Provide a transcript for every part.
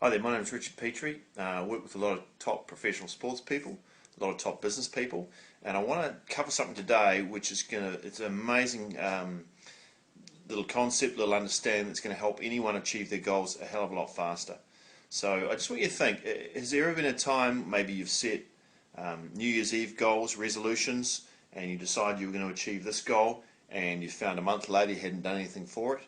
Hi there, my name is Richard Petrie. I work with a lot of top professional sports people, a lot of top business people, and I want to cover something today which is it's an amazing little concept, little understanding that's going to help anyone achieve their goals a hell of a lot faster. So I just want you to think, has there ever been a time maybe you've set New Year's Eve goals, resolutions, and you decided you were going to achieve this goal and you found a month later you hadn't done anything for it?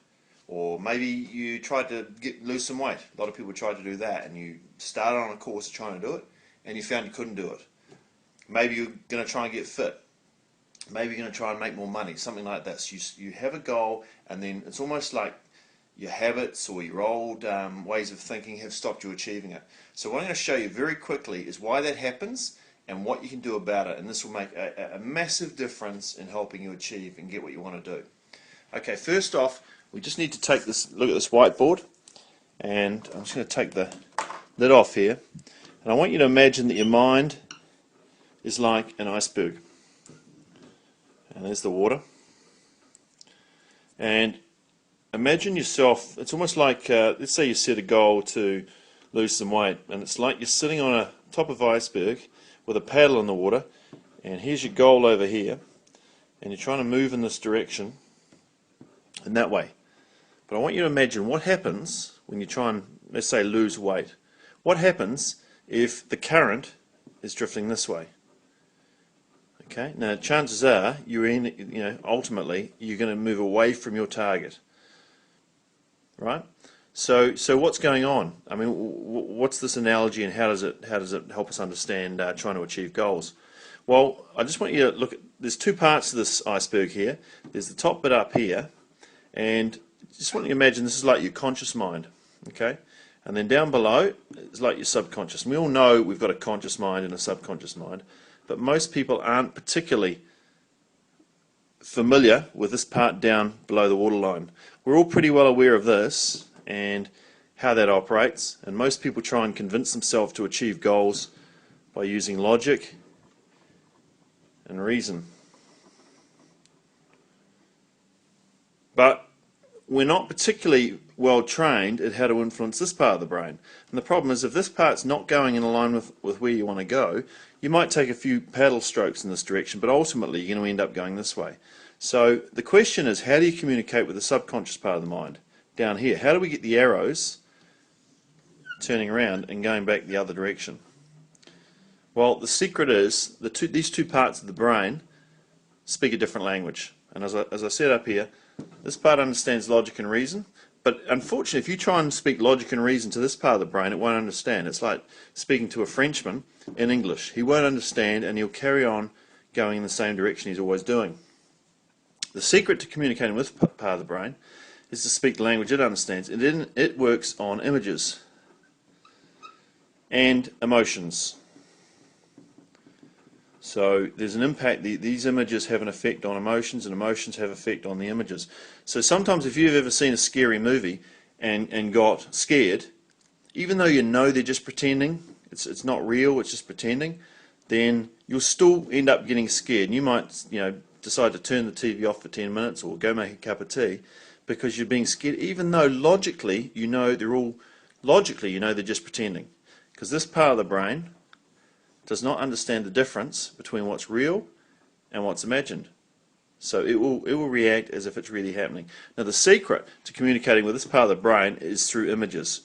Or maybe you tried to lose some weight. A lot of people tried to do that, and you started on a course trying to do it, and you found you couldn't do it. Maybe you're going to try and get fit. Maybe you're going to try and make more money, something like that. So you have a goal, and then it's almost like your habits or your old ways of thinking have stopped you achieving it. So what I'm going to show you very quickly is why that happens and what you can do about it, and this will make a massive difference in helping you achieve and get what you want to do. Okay, first off, we just need to take this look at this whiteboard, and I'm just going to take the lid off here, and I want you to imagine that your mind is like an iceberg, and there's the water, and imagine yourself, it's almost like let's say you set a goal to lose some weight, and it's like you're sitting on a top of an iceberg with a paddle in the water, and here's your goal over here, and you're trying to move in this direction in that way. But I want you to imagine what happens when you try and, let's say, lose weight. What happens if the current is drifting this way? Okay. Now, chances are ultimately you're going to move away from your target, right? So what's going on? I mean, what's this analogy, and how does it help us understand trying to achieve goals? Well, I just want you to look at. There's two parts to this iceberg here. There's the top bit up here, and just want you to imagine this is like your conscious mind, okay? And then down below is like your subconscious. And we all know we've got a conscious mind and a subconscious mind, but most people aren't particularly familiar with this part down below the waterline. We're all pretty well aware of this and how that operates, and most people try and convince themselves to achieve goals by using logic and reason. But we're not particularly well trained at how to influence this part of the brain. And the problem is, if this part's not going in line with where you want to go, you might take a few paddle strokes in this direction, but ultimately you're going to end up going this way. So the question is, how do you communicate with the subconscious part of the mind down here? How do we get the arrows turning around and going back the other direction? Well, the secret is these two parts of the brain speak a different language. And as I said up here, this part understands logic and reason, but unfortunately if you try and speak logic and reason to this part of the brain, it won't understand. It's like speaking to a Frenchman in English. He won't understand, and he'll carry on going in the same direction he's always doing. The secret to communicating with this part of the brain is to speak the language it understands, and then it works on images and emotions. So there's an impact. These images have an effect on emotions, and emotions have an effect on the images. So sometimes if you've ever seen a scary movie and got scared, even though you know they're just pretending, it's not real, it's just pretending, then you'll still end up getting scared. And you might decide to turn the TV off for 10 minutes or go make a cup of tea because you're being scared, even though logically you know they're just pretending. Because this part of the brain does not understand the difference between what's real and what's imagined. So it will react as if it's really happening. Now the secret to communicating with this part of the brain is through images,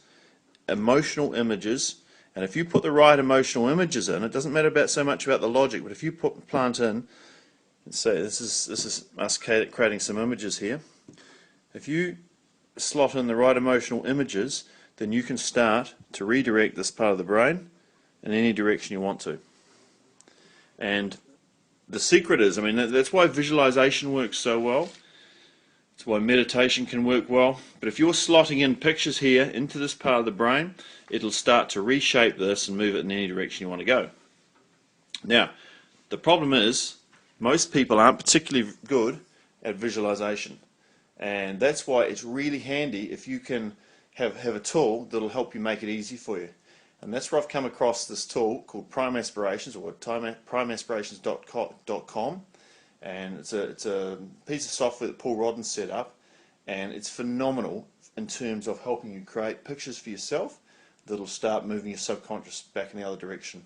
emotional images, and if you put the right emotional images in, it doesn't matter so much about the logic, but if you plant in, let's say this is us creating some images here. If you slot in the right emotional images, then you can start to redirect this part of the brain in any direction you want to. And the secret is, that's why visualization works so well. That's why meditation can work well. But if you're slotting in pictures here into this part of the brain, it'll start to reshape this and move it in any direction you want to go. Now, the problem is, most people aren't particularly good at visualization. And that's why it's really handy if you can have a tool that'll help you make it easy for you. And that's where I've come across this tool called Prime Aspirations, or primeaspirations.com, and it's a piece of software that Paul Rodden set up, and it's phenomenal in terms of helping you create pictures for yourself that'll start moving your subconscious back in the other direction,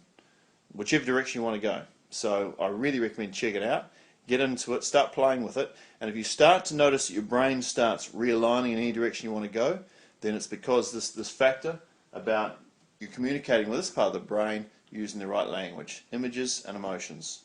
whichever direction you want to go. So I really recommend check it out, get into it, start playing with it, and if you start to notice that your brain starts realigning in any direction you want to go, then it's because this factor about you communicating with this part of the brain using the right language, images and emotions.